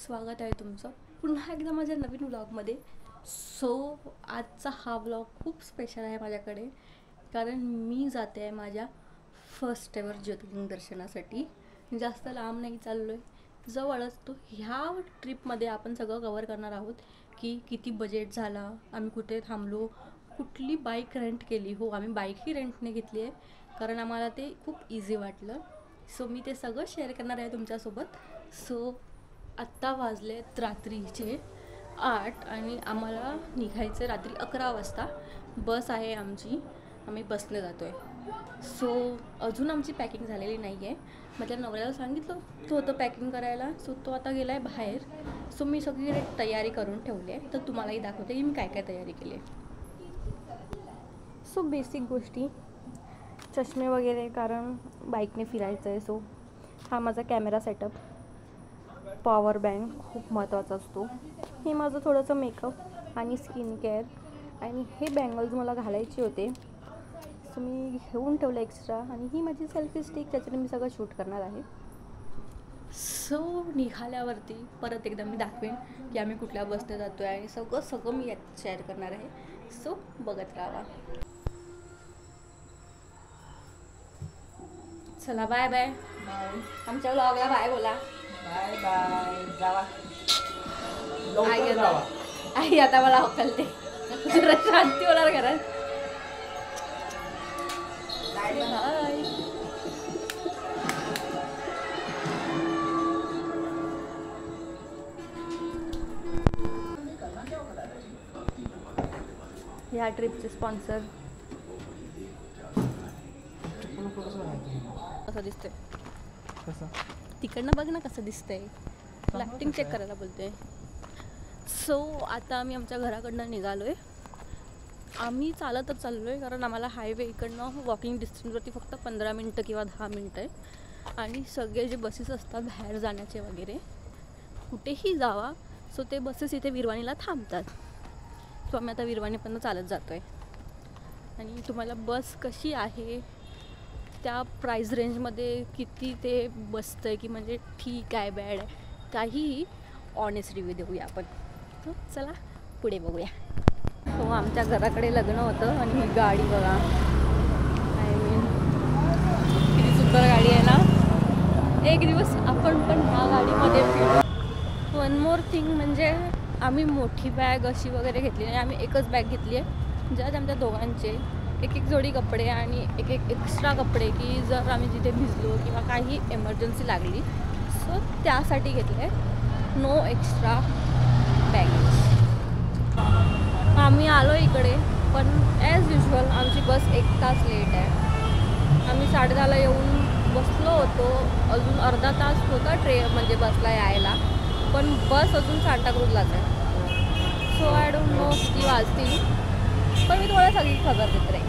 स्वागत आहे तुमचं पुन्हा एकदा माझ्या नवीन व्लॉगमध्ये. आजचा हा व्लॉग खूप स्पेशल आहे माझ्याकडे, कारण मी जाते आहे माझ्या फर्स्ट एवर ज्योतिर्लिंग दर्शनासाठी. जास्त लांब नाही चाललो आहे, जवळच. तो ह्या ट्रिपमध्ये आपण सगळं कवर करणार आहोत की किती बजेट झाला, आम्ही कुठे थांबलो, कुठली बाईक रेंट केली. हो, आम्ही बाईकही रेंटने घेतली आहे कारण आम्हाला ते खूप इझी वाटलं. मी ते सगळं शेअर करणार आहे तुमच्यासोबत. आत्ता वाजलेत रात्रीचे 8 आणि आम्हाला निघायचं रात्री 11 वाजता. बस आहे आमची, आम्ही बसने जातो आहे. अजून आमची पॅकिंग झालेली नाही आहे. माझ्या नवऱ्याला सांगितलं तो होतं पॅकिंग करायला. तो आता गेला आहे बाहेर. मी सगळी तयारी करून ठेवली आहे, तर तुम्हालाही दाखवते की मी काय काय तयारी केली आहे. बेसिक गोष्टी, चष्मे वगैरे, कारण बाईकने फिरायचं आहे. हा माझा कॅमेरा सेटअप, पॉवर बँक खूप महत्त्वाचा असतो. हे माझं थोडंसं मेकअप आणि स्किन केअर, आणि हे बँगल्स मला घालायचे होते, मी घेऊन ठेवलं एक्स्ट्रा. आणि ही माझी सेल्फी स्टिक, त्याच्याने मी सगळं शूट करणार आहे. निघाल्यावरती परत एकदा मी दाखवेन की आम्ही कुठल्या बसने जातो आहे, आणि सगळं मी यात शेअर करणार आहे. बघत राहा. चला, बाय बाय. आमच्या व्लॉगला बाय बोला. Bye bye. जावा. आई आता मला हकलते. शांती होणार घरात. बाय. या ट्रिपचे स्पॉन्सर. कसं दिसतंय? तिकडनं बघ ना कसं दिसतंय. लाइटिंग चेक करायला बोलते. आता आम्ही आमच्या घराकडनं निघालो आहे. आम्ही चालतच चाललो आहे, कारण आम्हाला हायवे इकडनं वॉकिंग डिस्टन्सवरती फक्त 15 मिनटं किंवा 10 मिनटं आहे. आणि सगळे जे बसेस असतात बाहेर जाण्याचे वगैरे, कुठेही जावा, ते बसेस इथे विरवाणीला थांबतात. आम्ही आता विरवाणीपर्यंत चालत जातो आहे. आणि तुम्हाला बस कशी आहे, त्या प्राईस रेंजमध्ये किती ते बसतं आहे, की म्हणजे ठीक आहे, बॅड आहे, काहीही ऑनेस्ट रिव्ह्यू देऊया आपण. चला पुढे बघूया. आमच्या घराकडे लग्न होतं, आणि ही गाडी बघा, किती सुंदर गाडी आहे ना. एक दिवस आपण पण ह्या गाडीमध्ये फिरू. वन मोर थिंग म्हणजे आम्ही मोठी बॅग अशी वगैरे घेतली नाही, आम्ही एकच बॅग घेतली आहे, ज्यात आमच्या दोघांचे एक जोडी कपडे आणि एक एक्स्ट्रा कपडे, की जर आम्ही जिथे भिजलो किंवा काही एमर्जन्सी लागली, त्यासाठी घेतले. No extra baggage. आम्ही आलो इकडे, पण ॲज युजल आमची बस 1 तास लेट आहे. आम्ही 10:30ला येऊन बसलो होतो, अजून अर्धा तास होता म्हणजे बसला यायला, पण बस अजून सांताक्रूजलाच आहे. आय डोंट नो किती वाजतील, पण मी तुम्हाला सगळी खबर देते.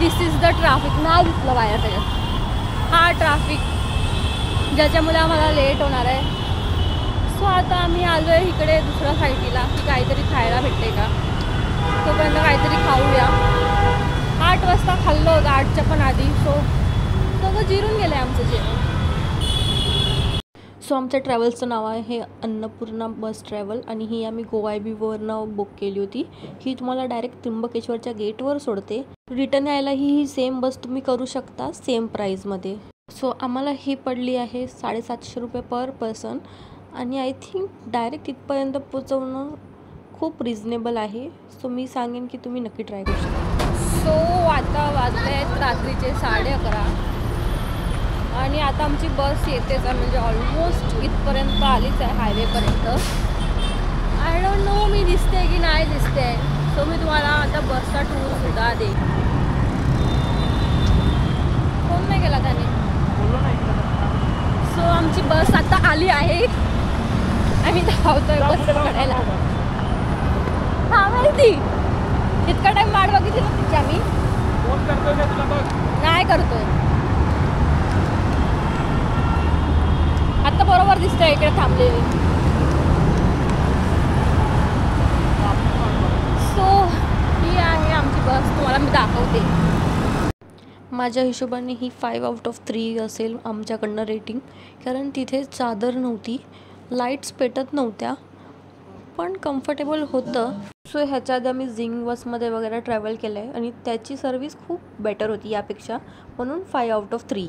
दिस इज द ट्रॅफिक. नाही दिसलं बाहेर त्याच्यात. हा ट्रॅफिक ज्याच्यामुळे आम्हाला लेट होणार आहे. आता आम्ही आलो आहे इकडे दुसऱ्या साईडला, की काहीतरी खायला भेटते का, तोपर्यंत काहीतरी खाऊया. 8 वाजता खाल्लं होतं, 8च्या पण आधी. सगळं जिरून गेलं आहे आमचं जेवण. आमच्या ट्रॅव्हल्सचं नाव आहे अन्नपूर्णा बस ट्रॅव्हल, आणि ही आम्ही गोवायबीवरनं बुक केली होती. ही तुम्हाला डायरेक्ट त्र्यंबकेश्वरच्या गेटवर सोडते. रिटर्न यायला ही सेम बस तुम्ही करू शकता, सेम प्राईजमध्ये. आम्हाला ही पडली आहे 750 रुपये पर पर्सन, आणि आय थिंक डायरेक्ट इथपर्यंत पोचवणं खूप रिजनेबल आहे. मी सांगेन की तुम्ही नक्की ट्राय करू शकता. आता वाजले आहेत रात्रीचे 11:30, आणि आता आमची बस येतेच आहे, म्हणजे ऑलमोस्ट इथपर्यंत आलीच आहे, हायवेपर्यंत. आय डोंट नो मी दिसते की नाही दिसते. मी तुम्हाला आता बसचा टूर सुद्धा देईन. फोन नाही केला त्याने. आमची बस आता आली आहे, आम्ही धावतोय बस पकडायला. हा माहिती इतका टाइम वाट बघितली ना तिची आम्ही. नाही करतोय. आता बरोबर दिसतंय इकडे थांबलेली. ही आहे आमची बस. तुम्हाला मी दाखवते. माझ्या हिशोबाने ही 5 आउट ऑफ 3 असेल आमच्याकडनं रेटिंग. कारण तिथे चादर नव्हती, लाईट्स पेटत नव्हत्या, पण कम्फर्टेबल होतं. सो ह्याच्या आधी आम्ही झिंग बसमध्ये वगैरे ट्रॅव्हल केलं आहे आणि त्याची सर्विस खूप बेटर होती यापेक्षा, म्हणून 5 आउट ऑफ 3.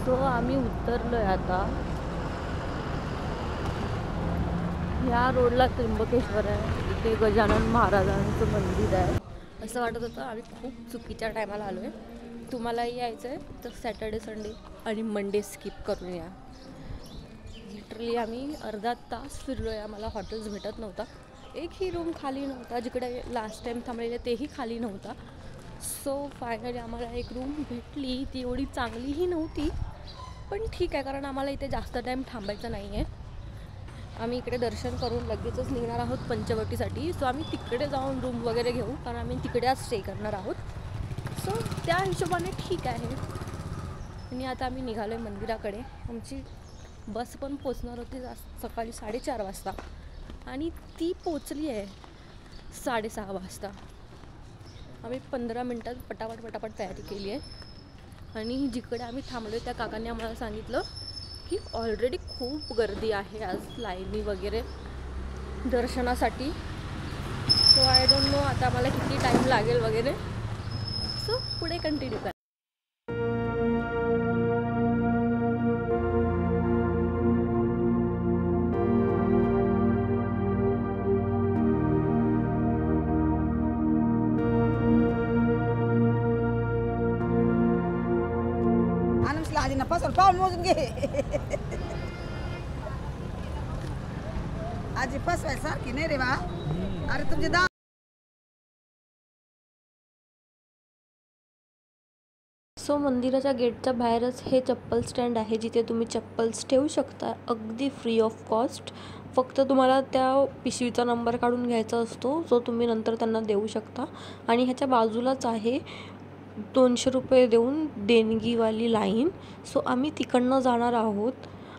सो आम्ही उतरलो आहे आता. ह्या रोडला त्र्यंबकेश्वर आहे, इथे गजानन महाराजांचं मंदिर आहे. असं वाटत होतं आम्ही खूप चुकीच्या टायमाला आलो आहे. तुम्हालाही यायचं आहे तर सॅटर्डे संडे आणि मंडे स्किप करून या. लिटरली आम्ही अर्धा तास फिरलो आहे, आम्हाला हॉटेल्स भेटत नव्हता. एकही रूम खाली नव्हता, जिकडे लास्ट टाईम थांबलेले तेही खाली नव्हता. सो फायनली आम्हाला एक रूम भेटली. ती एवढी चांगलीही नव्हती, पण ठीक आहे, कारण आम्हाला इथे जास्त टाईम थांबायचं नाही आहे. आम्ही इकडे दर्शन करून लगेचच निघणार आहोत पंचवटीसाठी. सो आम्ही तिकडे जाऊन रूम वगैरे घेऊ, कारण आम्ही तिकडे आज स्टे करणार आहोत. सो त्या हिशोबाने ठीक आहे. आणि आता आम्ही निघालो आहे मंदिराकडे. आमची बस पण पोचणार होती सकाळी 4:30 वाजता आणि ती पोचली आहे 6:30 वाजता. आम्ही 15 मिनटात पटापट तयारी केली आहे. आणि जिकडे आम्ही थांबलो त्या काकांनी आम्हाला सांगितलं की ऑलरेडी खूप गर्दी आहे आज लाईनी वगैरे दर्शनासाठी. सो आय डोंट नो आता आम्हाला किती टाईम लागेल वगैरे. सो पुढे कंटिन्यू करा. आधी ना फसल पाऊल मोजून घे. आजी फसवाय सारखी नाही रे बा. अरे तुमचे सो मंदिराच्या गेटच्या बाहेरच हे चप्पल स्टँड आहे, जिथे तुम्ही चप्पल्स ठेवू शकता अगदी फ्री ऑफ कॉस्ट. फक्त तुम्हाला त्या पिशवीचा नंबर काढून घ्यायचा असतो, जो तुम्ही नंतर त्यांना देऊ शकता. आणि ह्याच्या बाजूलाच आहे 200 रुपये देऊन देणगीवाली लाईन. सो आम्ही तिकडनं जाणार आहोत.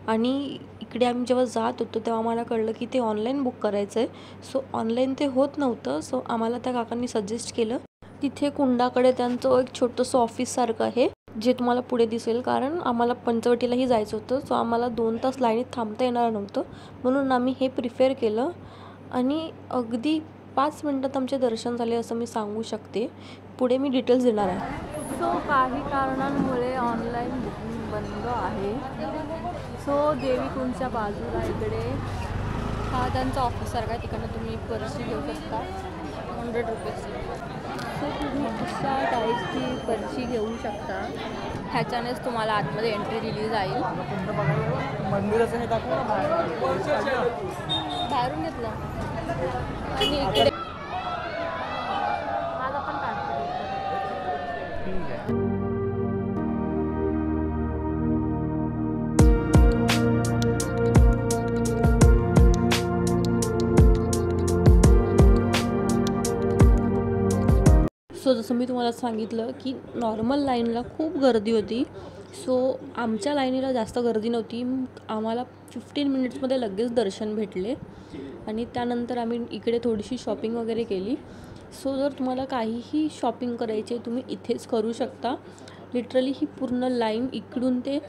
आणि इकडे आम्ही जेव्हा जात होतो तेव्हा आम्हाला कळलं की ते ऑनलाईन बुक करायचं आहे. सो ऑनलाईन ते होत नव्हतं. सो आम्हाला त्या काकांनी सजेस्ट केलं. तिथे कुंडाकडे त्यांचं एक छोटंसं ऑफिससारखं आहे, जे तुम्हाला पुढे दिसेल. कारण आम्हाला पंचवटीलाही जायचं होतं. सो आम्हाला 2 तास लाईनीत थांबता येणार नव्हतं, म्हणून आम्ही हे प्रिफेअर केलं. आणि अगदी 5 मिनटात आमचे दर्शन झाले असं मी सांगू शकते. पुढे मी डिटेल्स देणार आहे. सो काही कारणांमुळे ऑनलाईन बुकिंग बंद आहे. सो देवीकुंडच्या बाजूला इकडे हा त्यांचा ऑफिससारखा आहे, तिकडनं तुम्ही पर्ची घेऊ शकता 100 रुपीजची. सो तुम्ही अशा टाईपची पर्ची घेऊ शकता. ह्याच्यानेच तुम्हाला आतमध्ये एंट्री दिली जाईल. मंदिराचं हे दाखव. बाहेरून घेतलं आणि इकडे माझा पण काढतो. सो जसं मी तुम्हाला सांगितलं की नॉर्मल लाईनला खूप गर्दी होती. सो आमच्या लाईनीला जास्त गर्दी नव्हती. आम्हाला 15 मिनिट्समध्ये लगेच दर्शन भेटले. आणि त्यानंतर आम्ही इकडे थोडीशी शॉपिंग वगैरे केली. सो जर तुम्हाला काहीही शॉपिंग करायची आहे तुम्ही इथेच करू शकता. लिटरली ही पूर्ण लाईन इकडून ते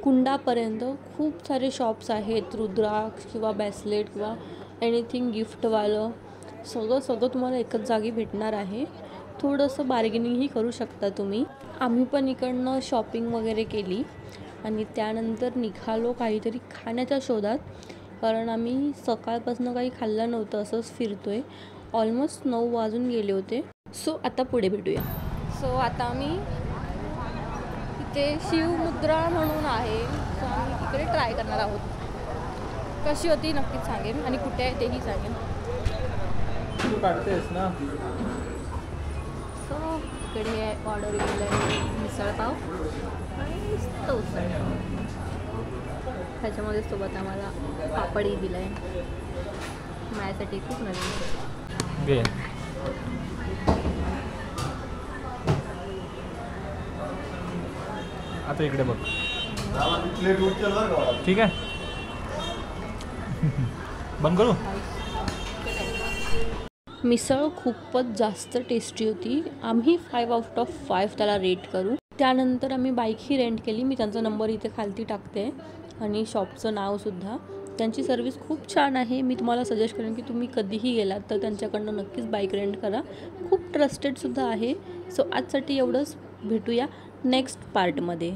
कुंडापर्यंत खूप सारे शॉप्स आहेत. रुद्राक्ष किंवा ब्रेसलेट किंवा एनिथिंग गिफ्टवालं सगळं तुम्हाला एकच जागी भेटणार आहे. थोडंसं बार्गेनिंगही करू शकता तुम्ही. आम्ही पण इकडनं शॉपिंग वगैरे केली आणि त्यानंतर निघालो काहीतरी खाण्याच्या शोधात. कारण आम्ही सकाळपासून काही खाल्लं नव्हतं, असंच फिरतो आहे. ऑलमोस्ट 9 वाजून गेले होते. सो आता पुढे भेटूया. सो आता आम्ही इथे शिवमुद्रा म्हणून आहे. सो आम्ही तिकडे ट्राय करणार आहोत. कशी होती नक्कीच सांगेन आणि कुठे आहे तेही सांगेन. तू काढतेस ना. इकडे ऑर्डर केलं आहे मिसळपाव आणि उसळ त्याच्यामध्ये सोबत आम्हाला पापडही दिला आहे. माझ्यासाठी खूप नवीन घे. आता इकडे बघ. ठीक आहे. बंद करू. मिसळ खूपच जास्त टेस्टी होती. आम्ही 5/5 त्याला रेट करू. त्यानंतर आम्ही बाईकही रेंट केली. मी त्यांचा नंबर इथे खालती टाकते आणि शॉपचं नावसुद्धा. त्यांची सर्विस खूप छान आहे. मी तुम्हाला सजेस्ट करेन की तुम्ही कधीही गेलात तर त्यांच्याकडनं नक्कीच बाईक रेंट करा. खूप ट्रस्टेडसुद्धा आहे. सो आजसाठी एवढंच. भेटूया नेक्स्ट पार्टमध्ये.